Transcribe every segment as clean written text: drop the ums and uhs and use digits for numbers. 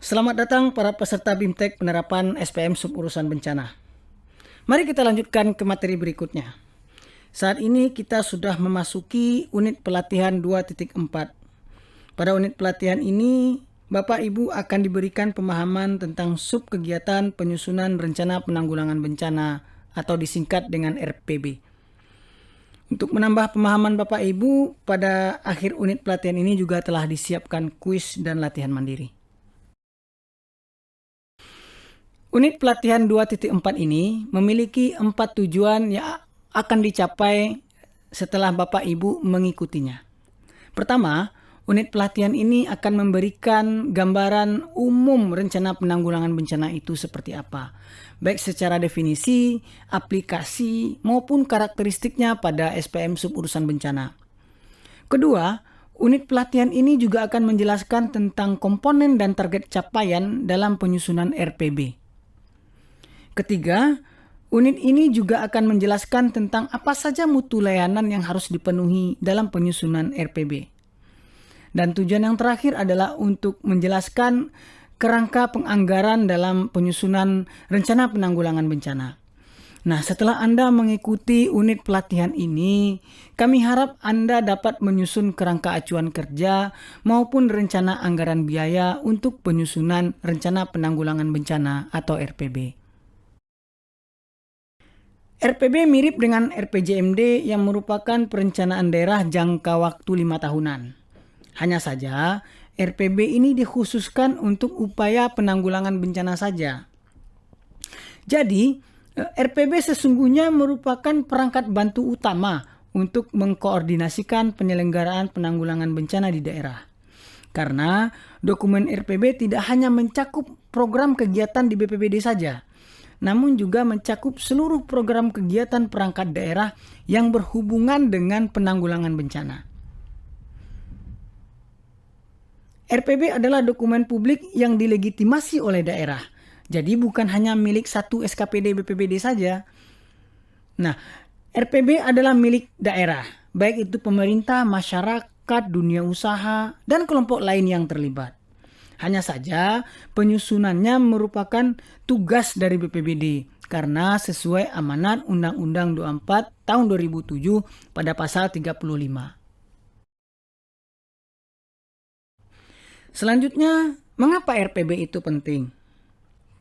Selamat datang para peserta BIMTEK penerapan SPM Suburusan Bencana. Mari kita lanjutkan ke materi berikutnya. Saat ini kita sudah memasuki unit pelatihan 2.4. Pada unit pelatihan ini, Bapak Ibu akan diberikan pemahaman tentang sub kegiatan penyusunan rencana penanggulangan bencana atau disingkat dengan RPB. Untuk menambah pemahaman Bapak Ibu, pada akhir unit pelatihan ini juga telah disiapkan kuis dan latihan mandiri. Unit pelatihan 2.4 ini memiliki 4 tujuan yang akan dicapai setelah Bapak Ibu mengikutinya. Pertama, unit pelatihan ini akan memberikan gambaran umum rencana penanggulangan bencana itu seperti apa, baik secara definisi, aplikasi, maupun karakteristiknya pada SPM Suburusan Bencana. Kedua, unit pelatihan ini juga akan menjelaskan tentang komponen dan target capaian dalam penyusunan RPB. Ketiga, unit ini juga akan menjelaskan tentang apa saja mutu layanan yang harus dipenuhi dalam penyusunan RPB. Dan tujuan yang terakhir adalah untuk menjelaskan kerangka penganggaran dalam penyusunan rencana penanggulangan bencana. Nah, setelah Anda mengikuti unit pelatihan ini, kami harap Anda dapat menyusun kerangka acuan kerja maupun rencana anggaran biaya untuk penyusunan rencana penanggulangan bencana atau RPB. RPB mirip dengan RPJMD yang merupakan perencanaan daerah jangka waktu 5 tahunan. Hanya saja, RPB ini dikhususkan untuk upaya penanggulangan bencana saja. Jadi, RPB sesungguhnya merupakan perangkat bantu utama untuk mengkoordinasikan penyelenggaraan penanggulangan bencana di daerah. Karena dokumen RPB tidak hanya mencakup program kegiatan di BPBD saja, namun juga mencakup seluruh program kegiatan perangkat daerah yang berhubungan dengan penanggulangan bencana. RPB adalah dokumen publik yang dilegitimasi oleh daerah, jadi bukan hanya milik satu SKPD BPBD saja. Nah, RPB adalah milik daerah, baik itu pemerintah, masyarakat, dunia usaha, dan kelompok lain yang terlibat. Hanya saja penyusunannya merupakan tugas dari BPBD karena sesuai amanat Undang-Undang 24 tahun 2007 pada pasal 35. Selanjutnya, mengapa RPB itu penting?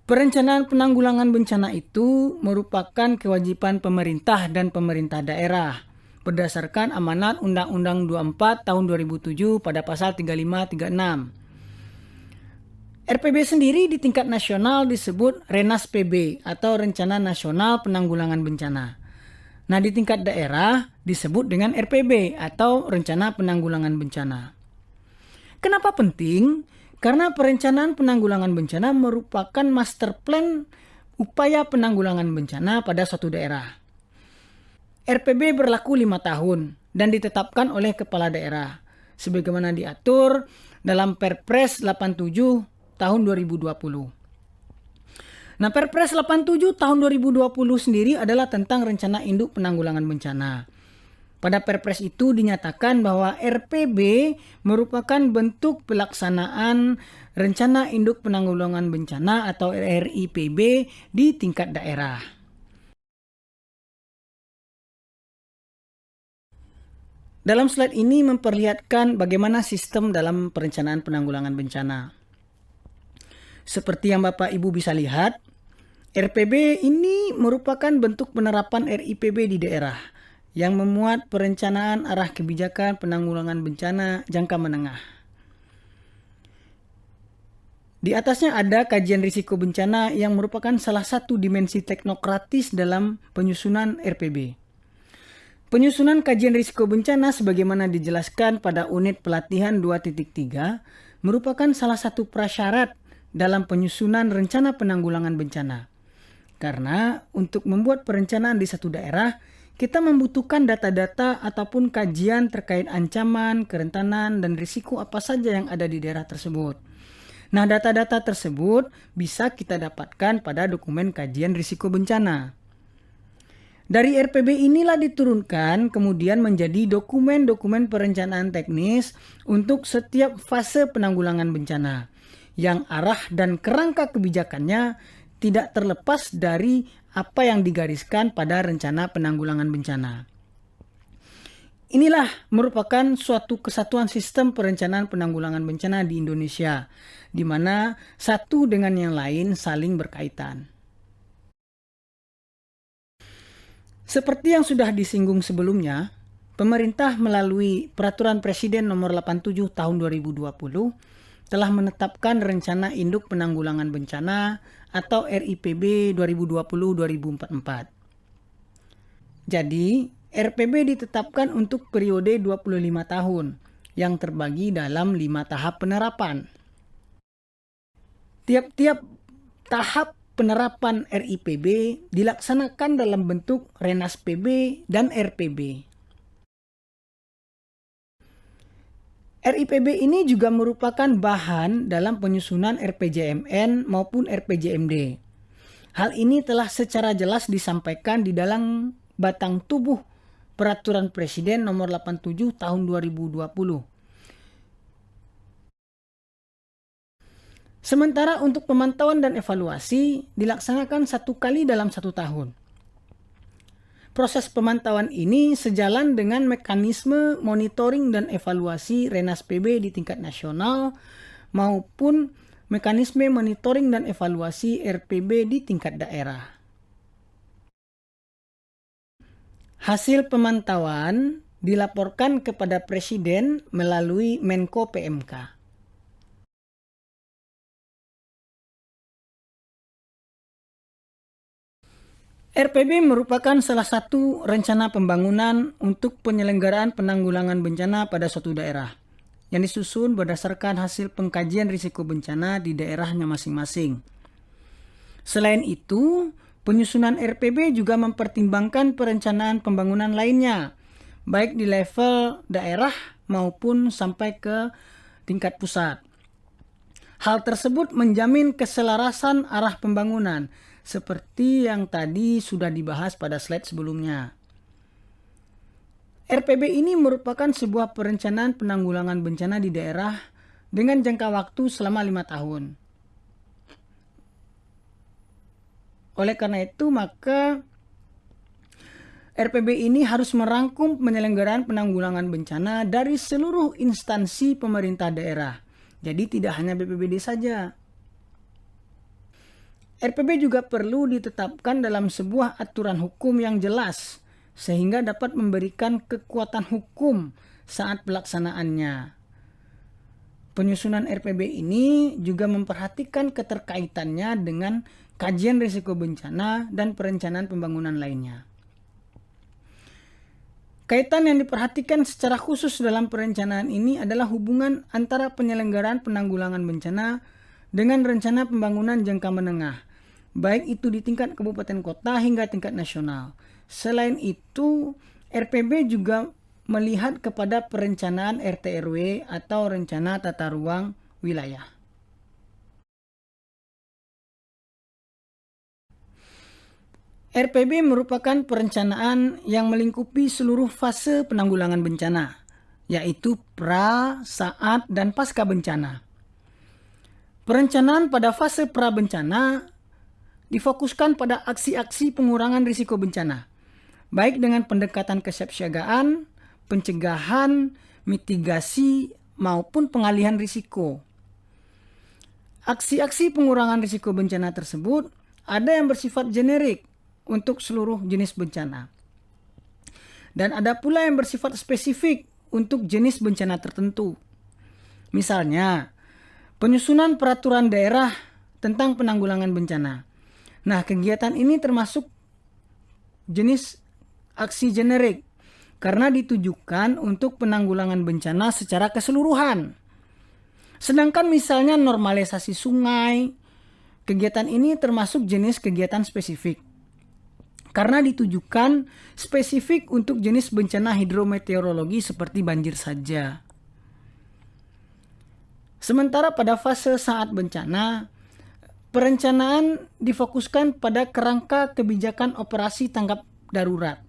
Perencanaan penanggulangan bencana itu merupakan kewajiban pemerintah dan pemerintah daerah berdasarkan amanat Undang-Undang 24 tahun 2007 pada pasal 35-36. RPB sendiri di tingkat nasional disebut Renas PB atau Rencana Nasional Penanggulangan Bencana. Nah, di tingkat daerah disebut dengan RPB atau Rencana Penanggulangan Bencana. Kenapa penting? Karena perencanaan penanggulangan bencana merupakan master plan upaya penanggulangan bencana pada suatu daerah. RPB berlaku 5 tahun dan ditetapkan oleh kepala daerah sebagaimana diatur dalam Perpres 87 tahun 2020. Nah, Perpres 87 tahun 2020 sendiri adalah tentang rencana induk penanggulangan bencana. Pada Perpres itu dinyatakan bahwa RPB merupakan bentuk pelaksanaan rencana induk penanggulangan bencana atau RIPB di tingkat daerah. Dalam slide ini memperlihatkan bagaimana sistem dalam perencanaan penanggulangan bencana. Seperti yang Bapak Ibu bisa lihat, RPB ini merupakan bentuk penerapan RIPB di daerah yang memuat perencanaan arah kebijakan penanggulangan bencana jangka menengah. Di atasnya ada kajian risiko bencana yang merupakan salah satu dimensi teknokratis dalam penyusunan RPB. Penyusunan kajian risiko bencana sebagaimana dijelaskan pada unit pelatihan 2.3 merupakan salah satu prasyarat dalam penyusunan rencana penanggulangan bencana. Karena untuk membuat perencanaan di satu daerah, kita membutuhkan data-data ataupun kajian terkait ancaman, kerentanan, dan risiko apa saja yang ada di daerah tersebut. Nah, data-data tersebut bisa kita dapatkan pada dokumen kajian risiko bencana. Dari RPB inilah diturunkan kemudian menjadi dokumen-dokumen perencanaan teknis untuk setiap fase penanggulangan bencana, yang arah dan kerangka kebijakannya tidak terlepas dari apa yang digariskan pada rencana penanggulangan bencana. Inilah merupakan suatu kesatuan sistem perencanaan penanggulangan bencana di Indonesia, di mana satu dengan yang lain saling berkaitan. Seperti yang sudah disinggung sebelumnya, pemerintah melalui Peraturan Presiden Nomor 87 Tahun 2020 telah menetapkan Rencana Induk Penanggulangan Bencana atau RIPB 2020-2044. Jadi, RPB ditetapkan untuk periode 25 tahun yang terbagi dalam 5 tahap penerapan. Tiap-tiap tahap penerapan RIPB dilaksanakan dalam bentuk Renas PB dan RPB. RIPB ini juga merupakan bahan dalam penyusunan RPJMN maupun RPJMD. Hal ini telah secara jelas disampaikan di dalam batang tubuh Peraturan Presiden Nomor 87 Tahun 2020. Sementara untuk pemantauan dan evaluasi dilaksanakan 1 kali dalam 1 tahun. Proses pemantauan ini sejalan dengan mekanisme monitoring dan evaluasi Renas PB di tingkat nasional maupun mekanisme monitoring dan evaluasi RPB di tingkat daerah. Hasil pemantauan dilaporkan kepada Presiden melalui Menko PMK. RPB merupakan salah satu rencana pembangunan untuk penyelenggaraan penanggulangan bencana pada suatu daerah yang disusun berdasarkan hasil pengkajian risiko bencana di daerahnya masing-masing. Selain itu, penyusunan RPB juga mempertimbangkan perencanaan pembangunan lainnya, baik di level daerah maupun sampai ke tingkat pusat. Hal tersebut menjamin keselarasan arah pembangunan, seperti yang tadi sudah dibahas pada slide sebelumnya. RPB ini merupakan sebuah perencanaan penanggulangan bencana di daerah dengan jangka waktu selama 5 tahun. Oleh karena itu, maka RPB ini harus merangkum penyelenggaraan penanggulangan bencana dari seluruh instansi pemerintah daerah. Jadi tidak hanya BPBD saja. RPB juga perlu ditetapkan dalam sebuah aturan hukum yang jelas, sehingga dapat memberikan kekuatan hukum saat pelaksanaannya. Penyusunan RPB ini juga memperhatikan keterkaitannya dengan kajian risiko bencana dan perencanaan pembangunan lainnya. Kaitan yang diperhatikan secara khusus dalam perencanaan ini adalah hubungan antara penyelenggaraan penanggulangan bencana dengan rencana pembangunan jangka menengah, baik itu di tingkat kabupaten kota hingga tingkat nasional. Selain itu, RPB juga melihat kepada perencanaan RT/RW atau rencana tata ruang wilayah. RPB merupakan perencanaan yang melingkupi seluruh fase penanggulangan bencana, yaitu pra, saat, dan pasca bencana. Perencanaan pada fase pra bencana difokuskan pada aksi-aksi pengurangan risiko bencana, baik dengan pendekatan kesiapsiagaan, pencegahan, mitigasi, maupun pengalihan risiko. Aksi-aksi pengurangan risiko bencana tersebut ada yang bersifat generik untuk seluruh jenis bencana, dan ada pula yang bersifat spesifik untuk jenis bencana tertentu. Misalnya, penyusunan peraturan daerah tentang penanggulangan bencana. Nah, kegiatan ini termasuk jenis aksi generik karena ditujukan untuk penanggulangan bencana secara keseluruhan. Sedangkan misalnya normalisasi sungai, kegiatan ini termasuk jenis kegiatan spesifik karena ditujukan spesifik untuk jenis bencana hidrometeorologi seperti banjir saja. Sementara pada fase saat bencana, perencanaan difokuskan pada kerangka kebijakan operasi tanggap darurat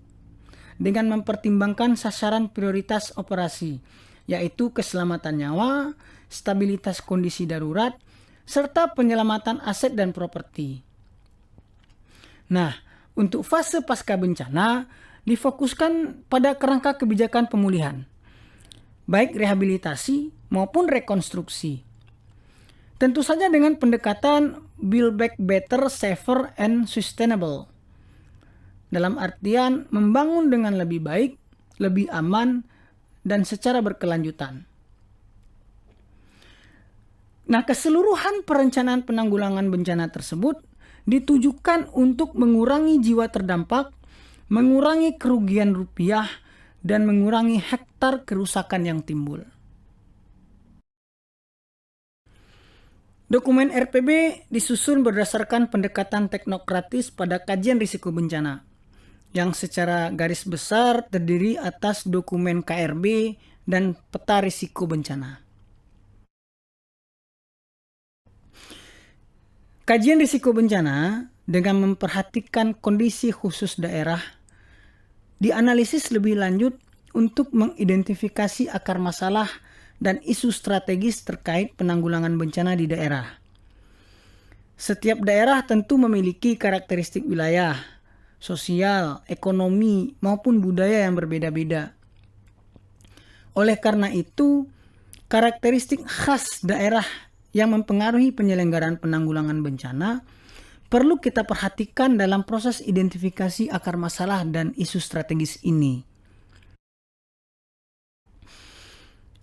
dengan mempertimbangkan sasaran prioritas operasi, yaitu keselamatan nyawa, stabilitas kondisi darurat, serta penyelamatan aset dan properti. Nah, untuk fase pasca bencana difokuskan pada kerangka kebijakan pemulihan, baik rehabilitasi maupun rekonstruksi. Tentu saja dengan pendekatan Build Back Better, Safer, and Sustainable. Dalam artian membangun dengan lebih baik, lebih aman, dan secara berkelanjutan. Nah, keseluruhan perencanaan penanggulangan bencana tersebut ditujukan untuk mengurangi jiwa terdampak, mengurangi kerugian rupiah, dan mengurangi hektar kerusakan yang timbul. Dokumen RPB disusun berdasarkan pendekatan teknokratis pada kajian risiko bencana, yang secara garis besar terdiri atas dokumen KRB dan peta risiko bencana. Kajian risiko bencana dengan memperhatikan kondisi khusus daerah dianalisis lebih lanjut untuk mengidentifikasi akar masalah dan isu strategis terkait penanggulangan bencana di daerah. Setiap daerah tentu memiliki karakteristik wilayah, sosial, ekonomi, maupun budaya yang berbeda-beda. Oleh karena itu, karakteristik khas daerah yang mempengaruhi penyelenggaraan penanggulangan bencana perlu kita perhatikan dalam proses identifikasi akar masalah dan isu strategis ini.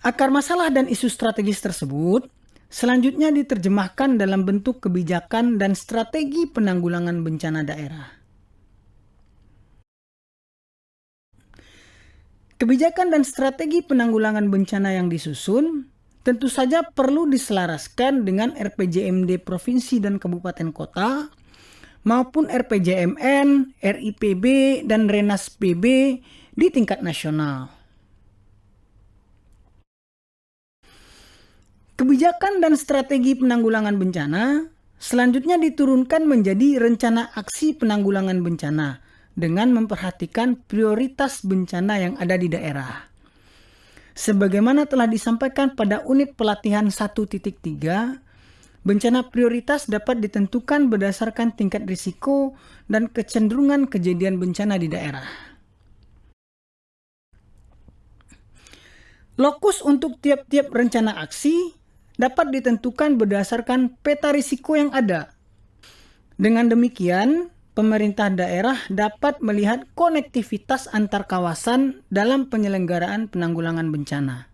Akar masalah dan isu strategis tersebut selanjutnya diterjemahkan dalam bentuk kebijakan dan strategi penanggulangan bencana daerah. Kebijakan dan strategi penanggulangan bencana yang disusun tentu saja perlu diselaraskan dengan RPJMD Provinsi dan Kabupaten Kota maupun RPJMN, RIPB, dan Renas PB di tingkat nasional. Kebijakan dan strategi penanggulangan bencana selanjutnya diturunkan menjadi rencana aksi penanggulangan bencana dengan memperhatikan prioritas bencana yang ada di daerah. Sebagaimana telah disampaikan pada unit pelatihan 1.3, bencana prioritas dapat ditentukan berdasarkan tingkat risiko dan kecenderungan kejadian bencana di daerah. Lokus untuk tiap-tiap rencana aksi dapat ditentukan berdasarkan peta risiko yang ada. Dengan demikian, pemerintah daerah dapat melihat konektivitas antar kawasan dalam penyelenggaraan penanggulangan bencana.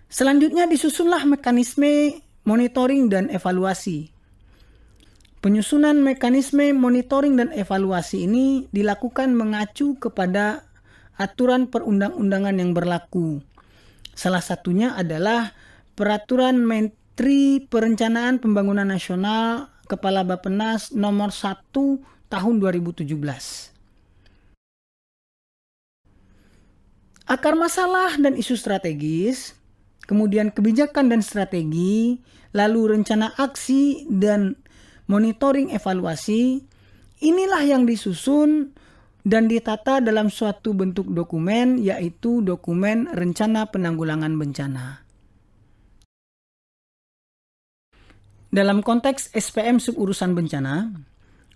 Selanjutnya disusunlah mekanisme monitoring dan evaluasi. Penyusunan mekanisme monitoring dan evaluasi ini dilakukan mengacu kepada aturan perundang-undangan yang berlaku. Salah satunya adalah Peraturan Menteri Perencanaan Pembangunan Nasional Kepala Bappenas nomor 1 tahun 2017. Akar masalah dan isu strategis, kemudian kebijakan dan strategi, lalu rencana aksi dan monitoring evaluasi, inilah yang disusun dan ditata dalam suatu bentuk dokumen, yaitu dokumen rencana penanggulangan bencana. Dalam konteks SPM suburusan bencana,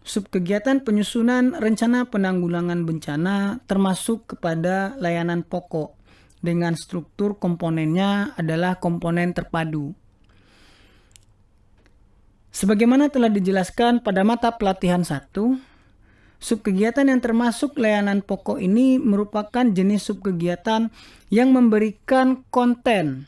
subkegiatan penyusunan rencana penanggulangan bencana termasuk kepada layanan pokok dengan struktur komponennya adalah komponen terpadu. Sebagaimana telah dijelaskan pada mata pelatihan 1, subkegiatan yang termasuk layanan pokok ini merupakan jenis subkegiatan yang memberikan konten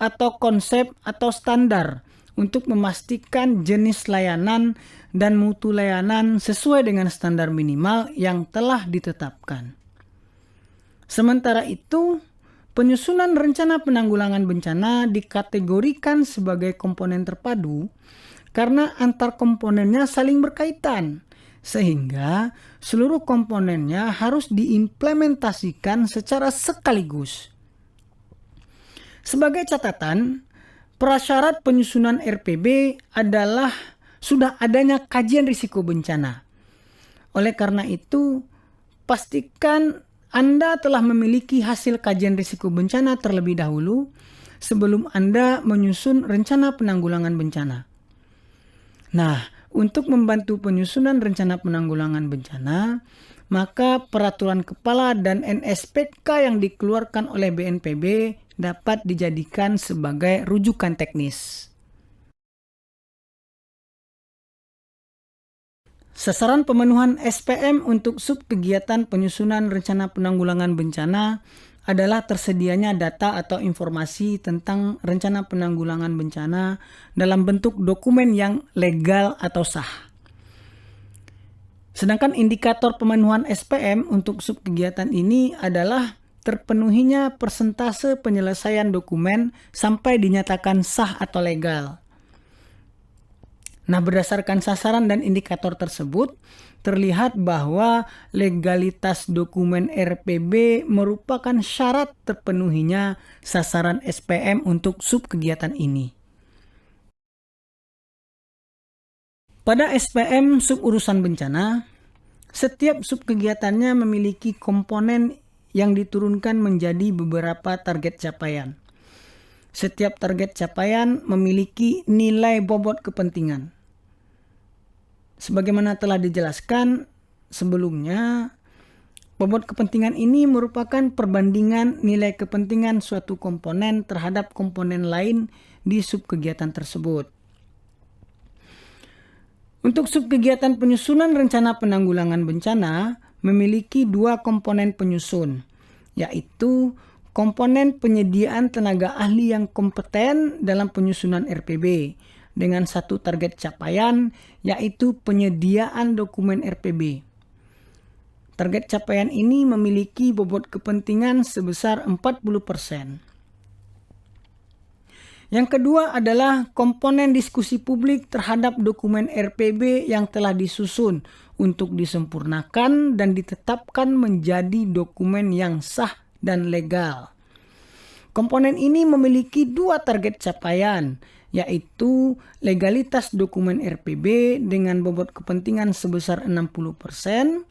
atau konsep atau standar untuk memastikan jenis layanan dan mutu layanan sesuai dengan standar minimal yang telah ditetapkan. Sementara itu, penyusunan rencana penanggulangan bencana dikategorikan sebagai komponen terpadu karena antar komponennya saling berkaitan, sehingga seluruh komponennya harus diimplementasikan secara sekaligus. Sebagai catatan, prasyarat penyusunan RPB adalah sudah adanya kajian risiko bencana. Oleh karena itu, pastikan Anda telah memiliki hasil kajian risiko bencana terlebih dahulu sebelum Anda menyusun rencana penanggulangan bencana. Nah, untuk membantu penyusunan rencana penanggulangan bencana, maka peraturan kepala dan NSPK yang dikeluarkan oleh BNPB dapat dijadikan sebagai rujukan teknis. Sasaran pemenuhan SPM untuk subkegiatan penyusunan rencana penanggulangan bencana adalah tersedianya data atau informasi tentang rencana penanggulangan bencana dalam bentuk dokumen yang legal atau sah. Sedangkan indikator pemenuhan SPM untuk subkegiatan ini adalah terpenuhinya persentase penyelesaian dokumen sampai dinyatakan sah atau legal. Nah, berdasarkan sasaran dan indikator tersebut, terlihat bahwa legalitas dokumen RPB merupakan syarat terpenuhinya sasaran SPM untuk subkegiatan ini. Pada SPM suburusan bencana, setiap subkegiatannya memiliki komponen yang diturunkan menjadi beberapa target capaian. Setiap target capaian memiliki nilai bobot kepentingan. Sebagaimana telah dijelaskan sebelumnya, bobot kepentingan ini merupakan perbandingan nilai kepentingan suatu komponen terhadap komponen lain di subkegiatan tersebut. Untuk subkegiatan penyusunan rencana penanggulangan bencana memiliki dua komponen penyusun, yaitu komponen penyediaan tenaga ahli yang kompeten dalam penyusunan RPB dengan satu target capaian, yaitu penyediaan dokumen RPB. Target capaian ini memiliki bobot kepentingan sebesar 40%. Yang kedua adalah komponen diskusi publik terhadap dokumen RPB yang telah disusun untuk disempurnakan dan ditetapkan menjadi dokumen yang sah dan legal. Komponen ini memiliki dua target capaian, yaitu legalitas dokumen RPB dengan bobot kepentingan sebesar 60%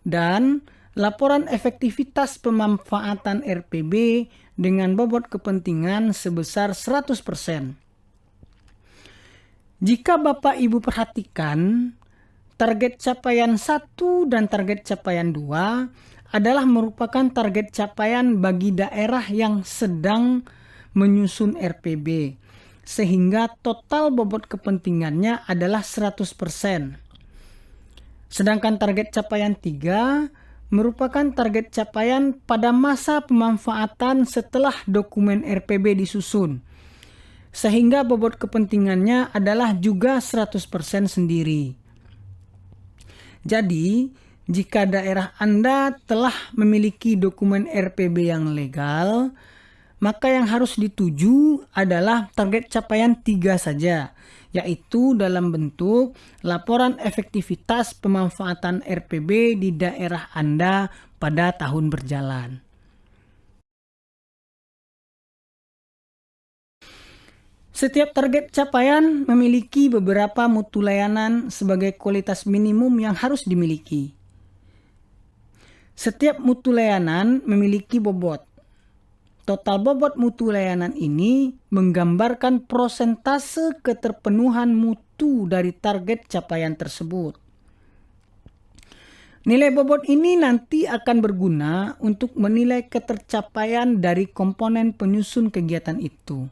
dan laporan efektivitas pemanfaatan RPB dengan bobot kepentingan sebesar 100%. Jika Bapak Ibu perhatikan, target capaian 1 dan target capaian 2 adalah merupakan target capaian bagi daerah yang sedang menyusun RPB. Sehingga total bobot kepentingannya adalah 100%. Sedangkan target capaian 3 merupakan target capaian pada masa pemanfaatan setelah dokumen RPB disusun. Sehingga bobot kepentingannya adalah juga 100% sendiri. Jadi, jika daerah Anda telah memiliki dokumen RPB yang legal, maka yang harus dituju adalah target capaian 3 saja, yaitu dalam bentuk laporan efektivitas pemanfaatan RPB di daerah Anda pada tahun berjalan. Setiap target capaian memiliki beberapa mutu layanan sebagai kualitas minimum yang harus dimiliki. Setiap mutu layanan memiliki bobot. Total bobot mutu layanan ini menggambarkan prosentase keterpenuhan mutu dari target capaian tersebut. Nilai bobot ini nanti akan berguna untuk menilai ketercapaian dari komponen penyusun kegiatan itu.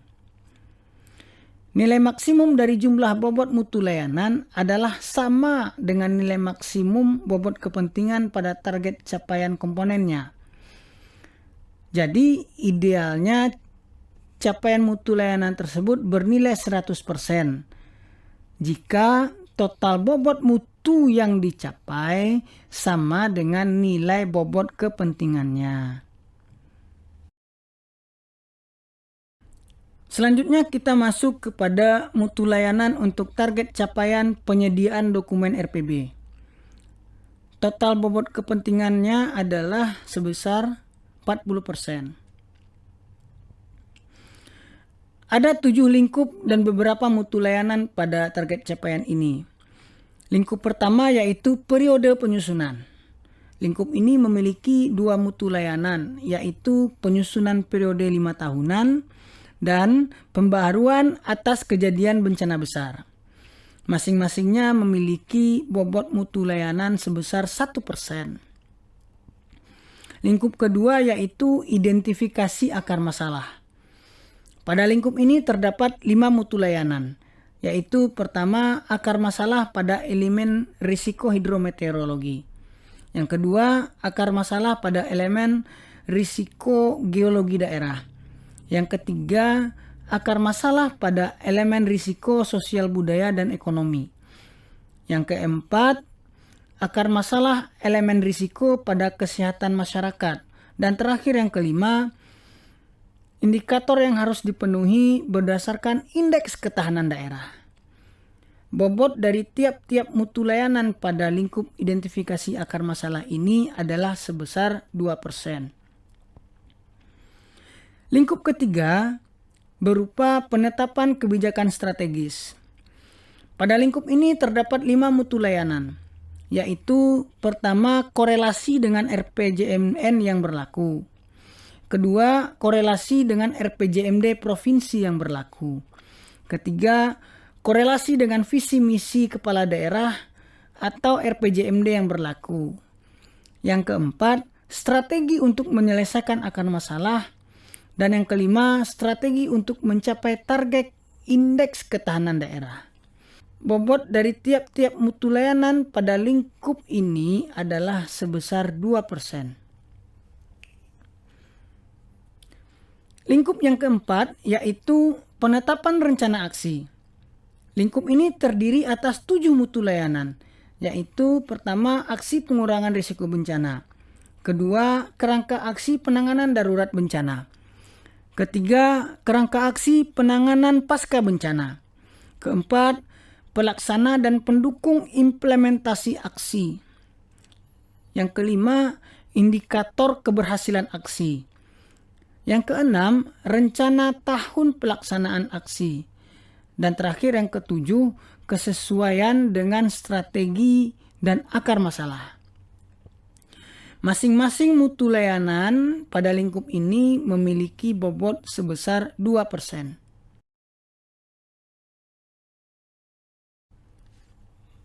Nilai maksimum dari jumlah bobot mutu layanan adalah sama dengan nilai maksimum bobot kepentingan pada target capaian komponennya. Jadi idealnya capaian mutu layanan tersebut bernilai 100% jika total bobot mutu yang dicapai sama dengan nilai bobot kepentingannya. Selanjutnya kita masuk kepada mutu layanan untuk target capaian penyediaan dokumen RPB. Total bobot kepentingannya adalah sebesar 40%. Ada 7 lingkup dan beberapa mutu layanan pada target capaian ini. Lingkup pertama yaitu periode penyusunan. Lingkup ini memiliki 2 mutu layanan, yaitu penyusunan periode 5 tahunan dan pembaharuan atas kejadian bencana besar. Masing-masingnya memiliki bobot mutu layanan sebesar 1%. Lingkup kedua yaitu identifikasi akar masalah. Pada lingkup ini terdapat 5 mutu layanan, yaitu pertama akar masalah pada elemen risiko hidrometeorologi. Yang kedua, akar masalah pada elemen risiko geologi daerah. Yang ketiga, akar masalah pada elemen risiko sosial budaya dan ekonomi. Yang keempat, akar masalah elemen risiko pada kesehatan masyarakat. Dan terakhir yang kelima, indikator yang harus dipenuhi berdasarkan indeks ketahanan daerah. Bobot dari tiap-tiap mutu layanan pada lingkup identifikasi akar masalah ini adalah sebesar 2%. Lingkup ketiga berupa penetapan kebijakan strategis. Pada lingkup ini terdapat 5 mutu layanan, yaitu pertama korelasi dengan RPJMN yang berlaku. Kedua, korelasi dengan RPJMD provinsi yang berlaku. Ketiga, korelasi dengan visi misi kepala daerah atau RPJMD yang berlaku. Yang keempat, strategi untuk menyelesaikan akar masalah. Dan yang kelima, strategi untuk mencapai target indeks ketahanan daerah. Bobot dari tiap-tiap mutu layanan pada lingkup ini adalah sebesar 2%. Lingkup yang keempat yaitu penetapan rencana aksi. Lingkup ini terdiri atas 7 mutu layanan, yaitu pertama aksi pengurangan risiko bencana. Kedua, kerangka aksi penanganan darurat bencana. Ketiga, kerangka aksi penanganan pasca bencana. Keempat, pelaksana dan pendukung implementasi aksi. Yang kelima, indikator keberhasilan aksi. Yang keenam, rencana tahun pelaksanaan aksi. Dan terakhir yang ketujuh, kesesuaian dengan strategi dan akar masalah. Masing-masing mutu layanan pada lingkup ini memiliki bobot sebesar 2%.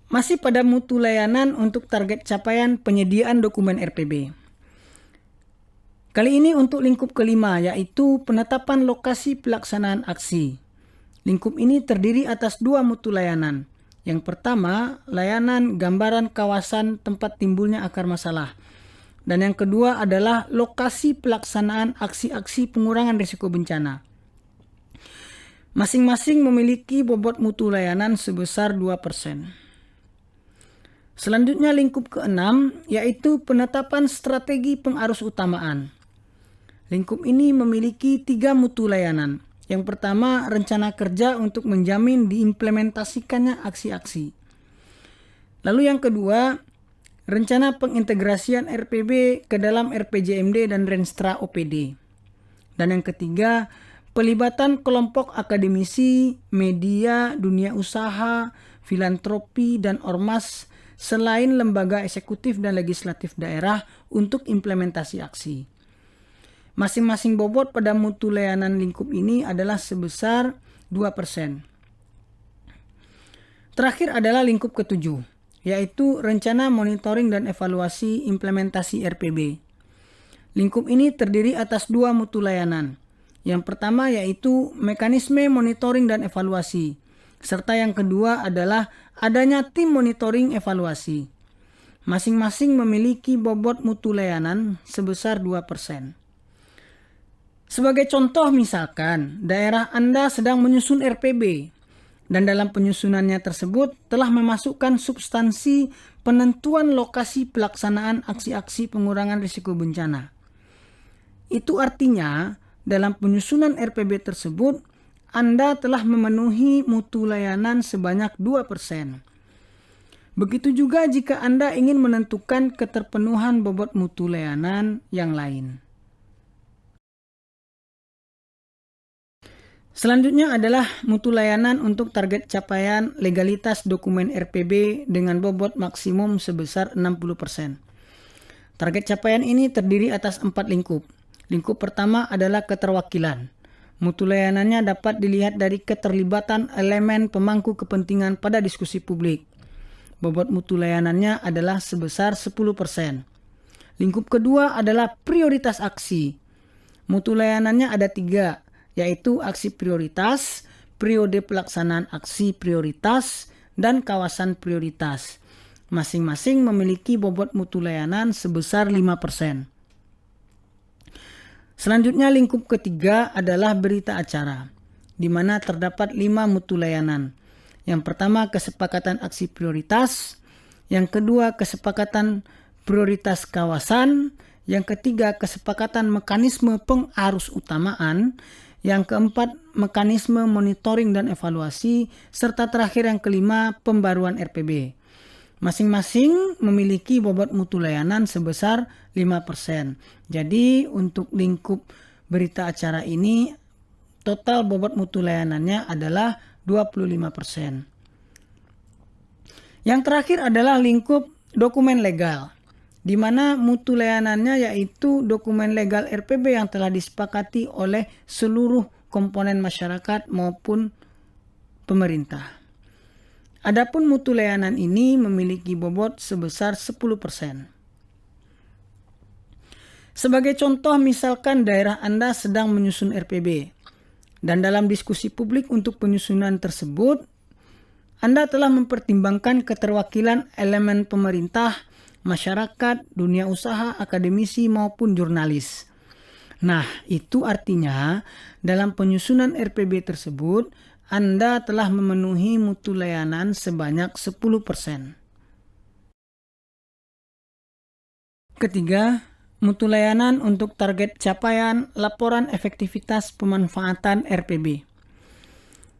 Masih pada mutu layanan untuk target capaian penyediaan dokumen RPB. Kali ini untuk lingkup kelima, yaitu penetapan lokasi pelaksanaan aksi. Lingkup ini terdiri atas 2 mutu layanan. Yang pertama, layanan gambaran kawasan tempat timbulnya akar masalah. Dan yang kedua adalah lokasi pelaksanaan aksi-aksi pengurangan risiko bencana. Masing-masing memiliki bobot mutu layanan sebesar 2%. Selanjutnya lingkup keenam, yaitu penetapan strategi pengarus utamaan. Lingkup ini memiliki 3 mutu layanan. Yang pertama, rencana kerja untuk menjamin diimplementasikannya aksi-aksi. Lalu yang kedua, rencana pengintegrasian RPB ke dalam RPJMD dan Renstra OPD. Dan yang ketiga, pelibatan kelompok akademisi, media, dunia usaha, filantropi, dan ormas selain lembaga eksekutif dan legislatif daerah untuk implementasi aksi. Masing-masing bobot pada mutu layanan lingkup ini adalah sebesar 2%. Terakhir adalah lingkup ketujuh, yaitu rencana monitoring dan evaluasi implementasi RPB. Lingkup ini terdiri atas 2 mutu layanan. Yang pertama yaitu mekanisme monitoring dan evaluasi, serta yang kedua adalah adanya tim monitoring evaluasi. Masing-masing memiliki bobot mutu layanan sebesar 2%. Sebagai contoh misalkan, daerah Anda sedang menyusun RPB dan dalam penyusunannya tersebut telah memasukkan substansi penentuan lokasi pelaksanaan aksi-aksi pengurangan risiko bencana. Itu artinya dalam penyusunan RPB tersebut Anda telah memenuhi mutu layanan sebanyak 2%. Begitu juga jika Anda ingin menentukan keterpenuhan bobot mutu layanan yang lain. Selanjutnya adalah mutu layanan untuk target capaian legalitas dokumen RPB dengan bobot maksimum sebesar 60%. Target capaian ini terdiri atas 4 lingkup. Lingkup pertama adalah keterwakilan. Mutu layanannya dapat dilihat dari keterlibatan elemen pemangku kepentingan pada diskusi publik. Bobot mutu layanannya adalah sebesar 10%. Lingkup kedua adalah prioritas aksi. Mutu layanannya ada 3, yaitu aksi prioritas, periode pelaksanaan aksi prioritas, dan kawasan prioritas. Masing-masing memiliki bobot mutu layanan sebesar 5%. Selanjutnya lingkup ketiga adalah berita acara, di mana terdapat 5 mutu layanan. Yang pertama kesepakatan aksi prioritas, yang kedua kesepakatan prioritas kawasan, yang ketiga kesepakatan mekanisme pengarus utamaan, yang keempat mekanisme monitoring dan evaluasi, serta terakhir yang kelima pembaruan RPB. Masing-masing memiliki bobot mutu layanan sebesar 5%. Jadi untuk lingkup berita acara ini total bobot mutu layanannya adalah 25%. Yang terakhir adalah lingkup dokumen legal, di mana mutu layanannya yaitu dokumen legal RPB yang telah disepakati oleh seluruh komponen masyarakat maupun pemerintah. Adapun mutu layanan ini memiliki bobot sebesar 10%. Sebagai contoh, misalkan daerah Anda sedang menyusun RPB, dan dalam diskusi publik untuk penyusunan tersebut, Anda telah mempertimbangkan keterwakilan elemen pemerintah, masyarakat, dunia usaha, akademisi, maupun jurnalis. Nah, itu artinya dalam penyusunan RPB tersebut, Anda telah memenuhi mutu layanan sebanyak 10%. Ketiga, mutu layanan untuk target capaian laporan efektivitas pemanfaatan RPB.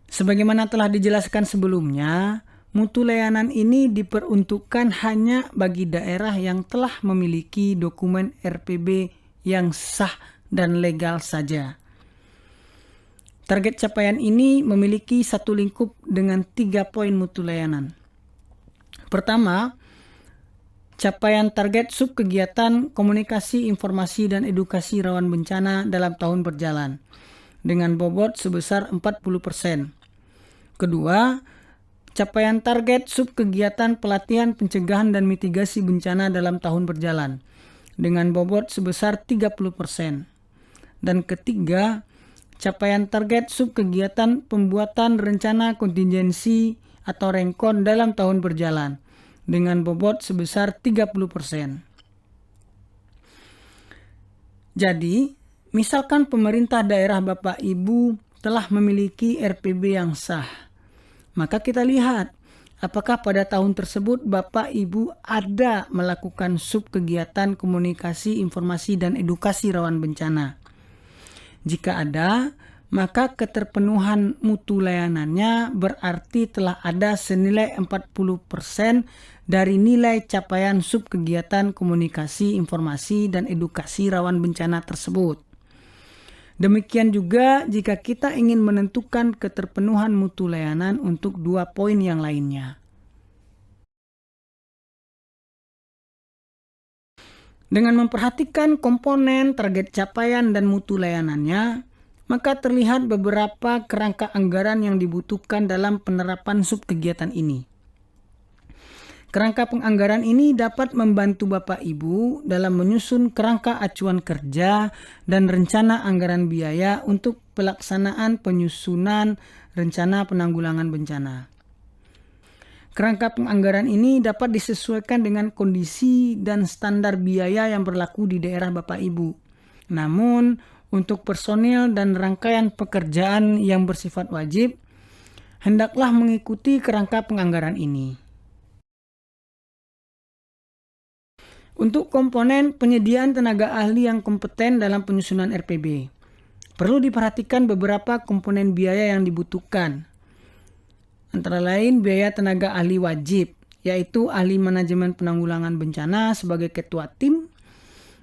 Sebagaimana telah dijelaskan sebelumnya, mutu layanan ini diperuntukkan hanya bagi daerah yang telah memiliki dokumen RPB yang sah dan legal saja. Target capaian ini memiliki satu lingkup dengan 3 poin mutu layanan. Pertama, capaian target subkegiatan komunikasi, informasi, dan edukasi rawan bencana dalam tahun berjalan dengan bobot sebesar 40%. Kedua, capaian target subkegiatan pelatihan pencegahan dan mitigasi bencana dalam tahun berjalan dengan bobot sebesar 30%. Dan ketiga, capaian target subkegiatan pembuatan rencana kontingensi atau renkon dalam tahun berjalan dengan bobot sebesar 30%. Jadi, misalkan pemerintah daerah Bapak Ibu telah memiliki RPB yang sah, maka kita lihat apakah pada tahun tersebut Bapak Ibu ada melakukan subkegiatan komunikasi, informasi, dan edukasi rawan bencana. Jika ada, maka keterpenuhan mutu layanannya berarti telah ada senilai 40% dari nilai capaian subkegiatan komunikasi, informasi, dan edukasi rawan bencana tersebut. Demikian juga jika kita ingin menentukan keterpenuhan mutu layanan untuk 2 poin yang lainnya. Dengan memperhatikan komponen, target capaian, dan mutu layanannya, maka terlihat beberapa kerangka anggaran yang dibutuhkan dalam penerapan subkegiatan ini. Kerangka penganggaran ini dapat membantu Bapak Ibu dalam menyusun kerangka acuan kerja dan rencana anggaran biaya untuk pelaksanaan penyusunan rencana penanggulangan bencana. Kerangka penganggaran ini dapat disesuaikan dengan kondisi dan standar biaya yang berlaku di daerah Bapak Ibu. Namun, untuk personil dan rangkaian pekerjaan yang bersifat wajib, hendaklah mengikuti kerangka penganggaran ini. Untuk komponen penyediaan tenaga ahli yang kompeten dalam penyusunan RPB, perlu diperhatikan beberapa komponen biaya yang dibutuhkan. Antara lain biaya tenaga ahli wajib, yaitu ahli manajemen penanggulangan bencana sebagai ketua tim,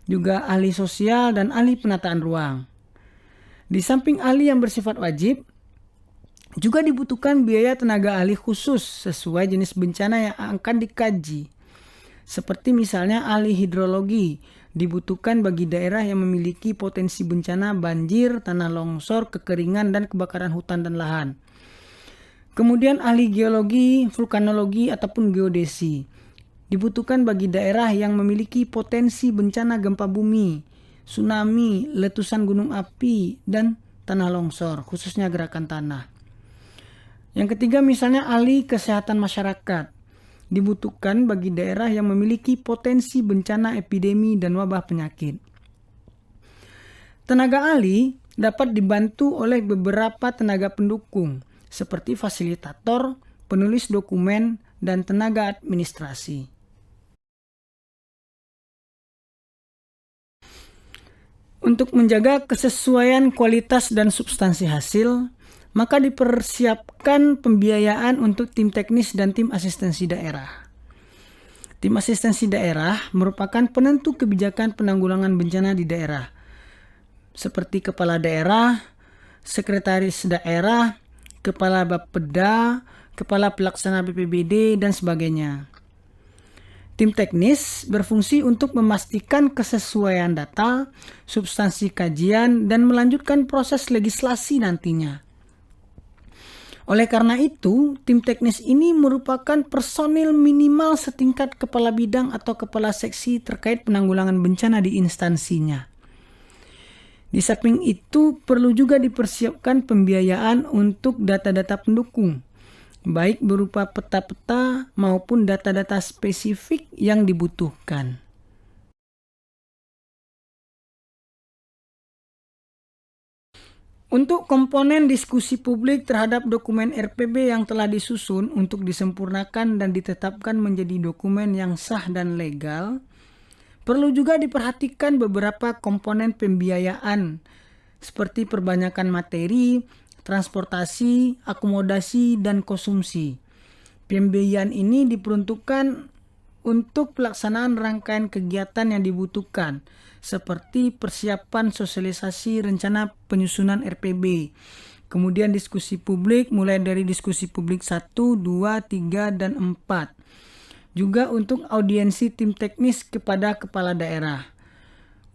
juga ahli sosial dan ahli penataan ruang. Di samping ahli yang bersifat wajib, juga dibutuhkan biaya tenaga ahli khusus sesuai jenis bencana yang akan dikaji. Seperti misalnya ahli hidrologi dibutuhkan bagi daerah yang memiliki potensi bencana banjir, tanah longsor, kekeringan, dan kebakaran hutan dan lahan. Kemudian ahli geologi, vulkanologi, ataupun geodesi dibutuhkan bagi daerah yang memiliki potensi bencana gempa bumi, tsunami, letusan gunung api, dan tanah longsor, khususnya gerakan tanah. Yang ketiga misalnya ahli kesehatan masyarakat dibutuhkan bagi daerah yang memiliki potensi bencana epidemi dan wabah penyakit. Tenaga ahli dapat dibantu oleh beberapa tenaga pendukung seperti fasilitator, penulis dokumen, dan tenaga administrasi. Untuk menjaga kesesuaian kualitas dan substansi hasil, maka dipersiapkan pembiayaan untuk tim teknis dan tim asistensi daerah. Tim asistensi daerah merupakan penentu kebijakan penanggulangan bencana di daerah, seperti kepala daerah, sekretaris daerah, kepala Bapeda, kepala pelaksana BPBD, dan sebagainya. Tim teknis berfungsi untuk memastikan kesesuaian data, substansi kajian, dan melanjutkan proses legislasi nantinya. Oleh karena itu, tim teknis ini merupakan personil minimal setingkat kepala bidang atau kepala seksi terkait penanggulangan bencana di instansinya. Di samping itu, perlu juga dipersiapkan pembiayaan untuk data-data pendukung, baik berupa peta-peta maupun data-data spesifik yang dibutuhkan. Untuk komponen diskusi publik terhadap dokumen RPB yang telah disusun untuk disempurnakan dan ditetapkan menjadi dokumen yang sah dan legal, perlu juga diperhatikan beberapa komponen pembiayaan seperti perbanyakan materi, transportasi, akomodasi, dan konsumsi. Pembiayaan ini diperuntukkan untuk pelaksanaan rangkaian kegiatan yang dibutuhkan, seperti persiapan sosialisasi rencana penyusunan RPB, kemudian diskusi publik mulai dari diskusi publik 1, 2, 3, dan 4. Juga untuk audiensi tim teknis kepada kepala daerah,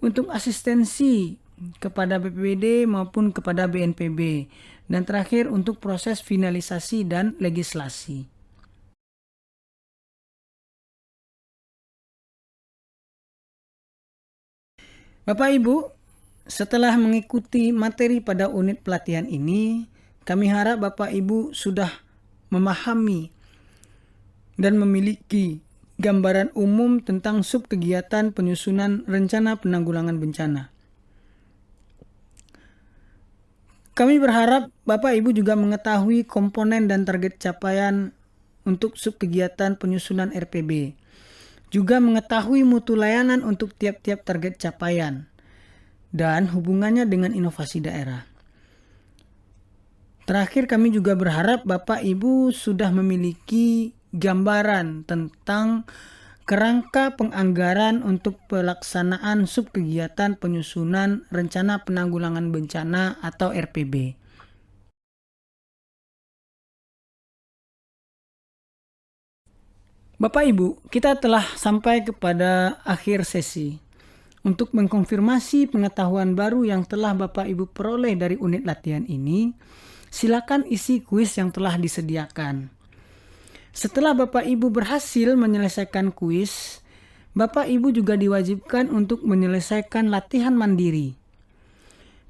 untuk asistensi kepada BPBD maupun kepada BNPB, dan terakhir untuk proses finalisasi dan legislasi. Bapak Ibu, setelah mengikuti materi pada unit pelatihan ini, kami harap Bapak Ibu sudah memahami dan memiliki gambaran umum tentang subkegiatan penyusunan rencana penanggulangan bencana. Kami berharap Bapak Ibu juga mengetahui komponen dan target capaian untuk subkegiatan penyusunan RPB. Juga mengetahui mutu layanan untuk tiap-tiap target capaian dan hubungannya dengan inovasi daerah. Terakhir, kami juga berharap Bapak Ibu sudah memiliki gambaran tentang kerangka penganggaran untuk pelaksanaan subkegiatan penyusunan rencana penanggulangan bencana atau RPB. Bapak Ibu, kita telah sampai kepada akhir sesi. Untuk mengkonfirmasi pengetahuan baru yang telah Bapak Ibu peroleh dari unit latihan ini, silakan isi kuis yang telah disediakan. Setelah Bapak Ibu berhasil menyelesaikan kuis, Bapak Ibu juga diwajibkan untuk menyelesaikan latihan mandiri.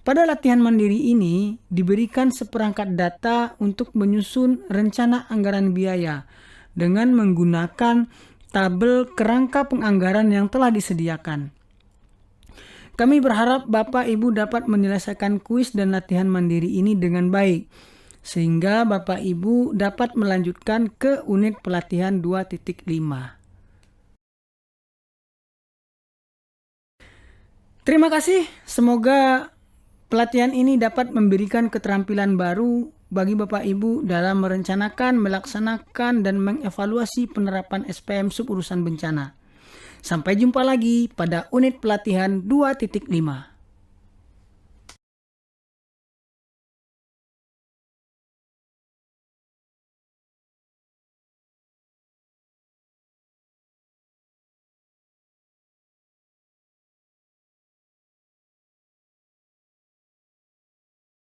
Pada latihan mandiri ini diberikan seperangkat data untuk menyusun rencana anggaran biaya dengan menggunakan tabel kerangka penganggaran yang telah disediakan. Kami berharap Bapak Ibu dapat menyelesaikan kuis dan latihan mandiri ini dengan baik, sehingga Bapak Ibu dapat melanjutkan ke unit pelatihan 2.5. Terima kasih, semoga pelatihan ini dapat memberikan keterampilan baru bagi Bapak Ibu dalam merencanakan, melaksanakan, dan mengevaluasi penerapan SPM suburusan bencana. Sampai jumpa lagi pada unit pelatihan 2.5.